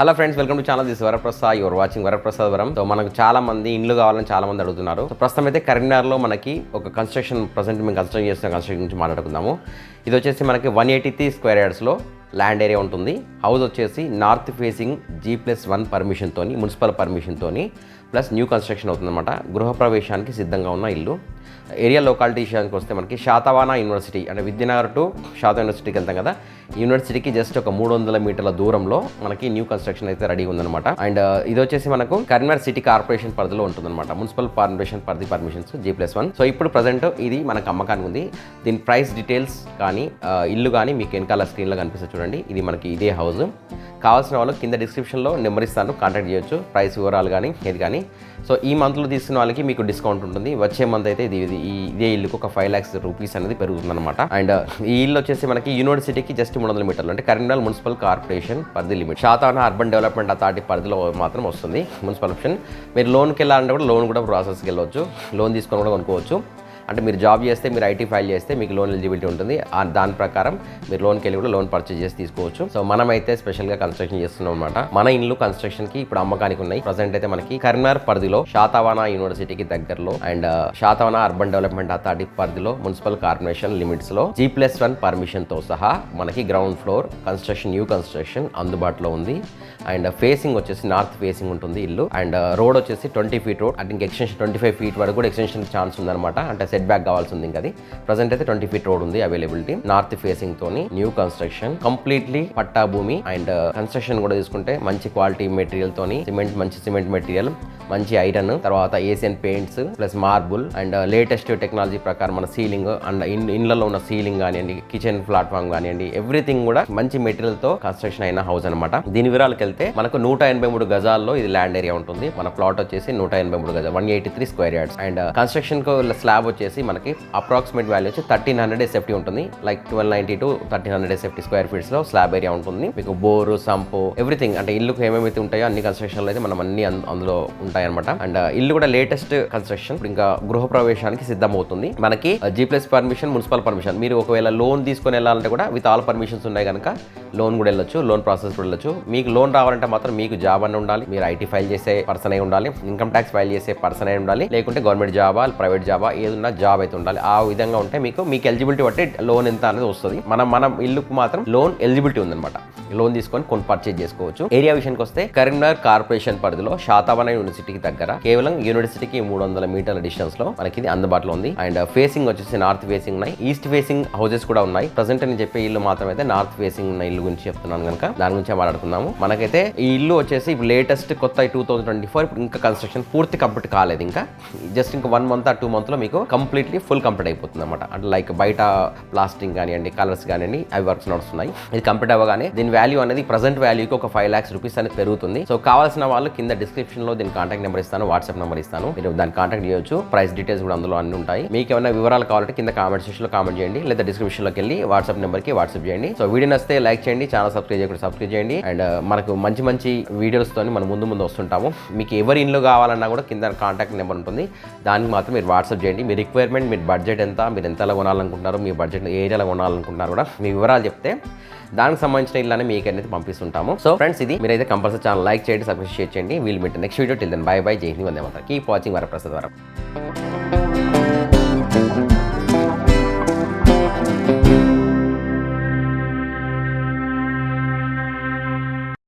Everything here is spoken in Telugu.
Hello friends, welcome to channel. This Varaprasad. Your watching Varaprasad వరం. సో మనకు చాలా మంది ఇండ్లు కావాలని చాలా మంది అడుగుతున్నారు. సో ప్రస్తుతం అయితే కరీంనగర్లో మనకి ఒక కన్స్ట్రక్షన్ మేము కన్స్ట్రక్ట్ చేస్తున్న కన్స్ట్రక్షన్ గురించి మాట్లాడుకుందాము. ఇది వచ్చేసి మనకి 183 స్క్వేర్ యార్డ్స్లో ల్యాండ్ ఏరియా ఉంటుంది. హౌస్ వచ్చేసి నార్త్ ఫేసింగ్ G+1 పర్మిషన్తోని, మున్సిపల్ పర్మిషన్తోని ప్లస్ న్యూ కన్స్ట్రక్షన్ అవుతుందన్నమాట. గృహప్రవేశానికి సిద్ధంగా ఉన్న ఇల్లు. ఏరియా లొకాలిటీ విషయానికి వస్తే మనకి శాతవాన యూనివర్సిటీ, అంటే విద్యానగర్ టు శాత యూనివర్సిటీకి వెళ్తాం కదా, యూనివర్సిటీకి జస్ట్ ఒక 300 మీటర్ల దూరంలో మనకి న్యూ కన్స్ట్రక్షన్ అయితే రెడీ ఉందన్నమాట. అండ్ ఇది వచ్చేసి మనకు కరీంనగర్ సిటీ కార్పొరేషన్ పరిధిలో ఉంటుందన్నమాట. మున్సిపల్ కార్పొరేషన్ పరిధి పర్మిషన్స్ G+1. సో ఇప్పుడు ప్రజెంట్ ఇది మనకు అమ్మకానికి ఉంది. దీని ప్రైస్ డీటెయిల్స్ కానీ ఇల్లు కానీ మీకు వెనకాల స్క్రీన్లో కనిపిస్తుంది చూడండి. ఇది మనకి ఇదే హౌస్. కావాల్సిన వాళ్ళు కింద డిస్క్రిప్షన్లో నెంబర్ ఇస్తాను, కాంటాక్ట్ చేయొచ్చు. ప్రైస్ వివరాలు కానీ ఏది కానీ. సో ఈ మంత్లో తీసుకున్న వాళ్ళకి మీకు డిస్కౌంట్ ఉంటుంది. వచ్చే మంత్ అయితే ఇదే ఇల్లుకు ఒక 5 lakhs రూపీస్ అనేది పెరుగుతుందన్నమాట. అండ్ ఈ ఇల్లు వచ్చేసి మనకి యూనివర్సిటీకి జస్ట్ 300 మీటర్లు, అంటే కరీంనగర్ మున్సిపల్ కార్పొరేషన్ పరిధి లిమిట్. శాతాన అర్బన్ డెవలప్మెంట్ అథారిటీ పరిధిలో మాత్రం వస్తుంది మున్సిపల్ ఆప్షన్. మీరు లోన్కి వెళ్ళాలంటే కూడా లోన్ కూడా ప్రాసెస్కి వెళ్ళవచ్చు. లోన్ తీసుకొని కూడా కొనుక్కోవచ్చు. అంటే మీరు జాబ్ చేస్తే, మీరు ఐటీ ఫైల్ చేస్తే మీకు లోన్ ఎలిజిబిలిటీ ఉంటుంది. దాని ప్రకారం మీరు లోన్కి వెళ్ళి కూడా లోన్ పర్చేజ్ చేసి తీసుకోవచ్చు. సో మనమైతే స్పెషల్గా కన్స్ట్రక్షన్ చేస్తున్నాం అనమాట. మన ఇల్లు కన్స్ట్రక్షన్కి ఇప్పుడు అమ్మకానికి ఉన్నాయి. ప్రజెంట్ అయితే మనకి కరీంనగర్ పరిధిలో శాతవాన యూనివర్సిటీకి దగ్గరలో and Satavahana urban development authority పరిధిలో మున్సిపల్ కార్పొరేషన్ లిమిట్స్లో G+1 పర్మిషన్తో సహా మనకి ground floor construction, new construction అందుబాటులో ఉంది. అండ్ ఫేసింగ్ వచ్చేసి నార్త్ ఫేసింగ్ ఉంటుంది ఇల్లు. అండ్ రోడ్ వచ్చేసి 20 feet రోడ్. అంటే ఇంకా ఎక్స్టెన్షన్ 25 feet వరకు కూడా ఎక్స్టెన్షన్ ఛాన్స్ ఉందన్నమాట. అంటే సెట్ బ్యాక్ కావాల్సి ఉంది. ఇంకా అది ప్రజెంట్ అయితే 20 feet రోడ్ ఉంది అవైలబిలిటీ. నార్త్ ఫేసింగ్ తోని న్యూ కన్స్ట్రక్షన్, కంప్లీట్లీ పట్టా భూమి. అండ్ కన్స్ట్రక్షన్ కూడా తీసుకుంటే మంచి క్వాలిటీ మెటీరియల్ తోని మంచి సిమెంట్ మెటీరియల్, మంచి ఐరన్, తర్వాత Asian paints plus marble and latest technology ప్రకారం మన సీలింగ్ అండ్ ఇళ్లలో ఉన్న సీలింగ్ కానివ్వండి, కిచెన్ ప్లాట్ఫామ్ కానివ్వండి, ఎవ్రీథింగ్ కూడా మంచి మెటీరియల్ తో కన్స్ట్రక్షన్ అయిన హౌస్ అనమాట. దీని వివరాలకు వెళ్తే మనకు 183 గజాల్లో ఇది ల్యాండ్ ఏరియా ఉంటుంది. మన ప్లాట్ వచ్చేసి 183 గజాలు, 183 స్క్వేర్ యార్డ్స్. అండ్ కన్స్ట్రక్షన్ కు స్లాబ్ వచ్చేసి మనకి అప్రాక్సిమేట్ వాల్యూ వచ్చి 1300 SFT ఉంటుంది. Like 1290 to 1300 SFT square feets లో స్లాబ్ ఏరియా ఉంటుంది. మీకు బోరు, సంపు, ఎవ్రీథింగ్, అంటే ఇల్లుకు ఏమేమైతే ఉంటాయో అన్ని కన్స్ట్రక్షన్ అయితే మనం అన్ని అందులో ఉంటాయి అనమాట. అండ్ ఇల్లు కూడా లేటెస్ట్ కన్స్ట్రక్షన్. ఇంకా గృహ ప్రవేశానికి సిద్ధం అవుతుంది. మనకి G+ పర్మిషన్, మున్సిపల్ పర్మిషన్. మీరు ఒకవేళ లోన్ తీసుకొని వెళ్ళాలంటే కూడా విత్ ఆల్ పర్మిషన్స్ ఉన్నాయి కనుక లోన్ కూడా వెళ్ళొచ్చు, లోన్ ప్రాసెస్ కూడా వెళ్ళొచ్చు. మీకు లోన్ రావాలంటే మాత్రం మీకు జాబ్ అని ఉండాలి, మీరు ఐటీ ఫైల్ చేసే పర్సన్ అయి ఉండాలి, ఇన్కమ్ ట్యాక్స్ ఫైల్ చేసే పర్సన్ అయి ఉండాలి, లేకుంటే గవర్నమెంట్ జాబా, ప్రైవేట్ జాబా, ఏదన్నా జాబ్ అయితే ఉండాలి. ఆ విధంగా ఉంటే మీకు ఎలిజిబిలిటీ బట్టి లోన్ ఎంత అనేది వస్తుంది. మన ఇల్లుకు మాత్రం లోన్ ఎలిజిబిలిటీ ఉందన్నమాట. లోన్ తీసుకొని పర్చేజ్ చేసుకోవచ్చు. ఏరియా విషయానికి వస్తే కరీంనగర్ కార్పొరేషన్ పరిధిలో శాతవాన యూనివర్సిటీకి దగ్గర, కేవలం యూనివర్సిటీకి 300 మీటర్ల డిస్టెన్స్ లో మనకి ఇది అందుబాటులో ఉంది. అండ్ ఫేసింగ్ వచ్చేసి నార్త్ ఫేసింగ్ ఉన్నాయి, ఈస్ట్ ఫేసింగ్ హౌసెస్ కూడా ఉన్నాయి. ప్రజెంట్ నేను చెప్పే ఇల్లు మాత్రం అయితే నార్త్ ఫేసింగ్ ఉన్న ఇల్లు గురించి చెప్తున్నాను కనుక దాని గురించి మాట్లాడుకుందాము. మనకైతే ఈ ఇల్లు వచ్చేసి ఇప్పుడు లేటెస్ట్ కొత్త 2024, ఇప్పుడు ఇంకా కన్స్ట్రక్షన్ పూర్తి కంప్లీట్ కాలేదు. ఇంకా జస్ట్ ఇంకా 1 month or 2 months లో మీకు కంప్లీట్లీ ఫుల్ కంప్లీట్ అయిపోతుంది అనమాట. అంటే లైక్ బయట ప్లాస్టింగ్ కానివ్వండి, కలర్స్ కానివ్వండి, అవి వర్క్స్ నడుస్తున్నాయి. ఇది కంప్లీట్ అవ్వగానే దీని వాల్యూ అనేది ప్రజెంట్ వాల్యూకి ఒక 5 lakhs రూపీస్ అనేది పెరుగుతుంది. సో కావాల్సిన వాళ్ళు కింద డిస్క్రిప్షన్ లో దీని కాంటాక్ట్ నెంబర్ ఇస్తాను, వాట్సాప్ నెంబర్ ఇస్తాను, మీరు దాన్ని కాంటాక్ట్ చేయొచ్చు. ప్రైస్ డీటెయిల్స్ కూడా అందులో అన్ని ఉంటాయి. మీకు ఏమైనా వివరాలు కావాలంటే కింద కామెంట్ సెక్షన్ లో కామెంట్ చేయండి, లేదా డిస్క్రిప్షన్ లోకి వెళ్ళి వాట్సాప్ నెంబర్ కి వాట్సాప్ చేయండి. సో వీడియో నచ్చితే లైక్ చేయండి, ఛానల్ సబ్స్క్రైబ్ చేయండి. అండ్ మనకు మంచి వీడియోస్ తోని మనం ముందు వస్తుంటాము. మీకు ఎవరి ఇల్లు కావాలన్నా కూడా కింద కాంటాక్ట్ నెంబర్ ఉంటుంది, దానికి మాత్రం మీరు వాట్సాప్ చేయండి. మీ రిక్వైర్మెంట్, మీ బడ్జెట్ ఎంత, మీరు ఎంతలో కొనాలనుకుంటున్నారు, మీ బడ్జెట్ ఏరియాలో కొనాలనుకుంటున్నారు కూడా మీ వివరాలు చెప్తే దానికి సంబంధించిన ఇల్లు మీకు అనేది పంపిస్తుంటాము. సో ఫ్రెండ్స్, ఇది మీరైతే కంపల్సరీ ఛానల్ లైక్ చేయండి, సబ్స్క్రైబ్ చేయండి. We'll meet next video. Till then bye bye. Jai Hind, Vande Mataram. Keep watching Varaprasad వరం.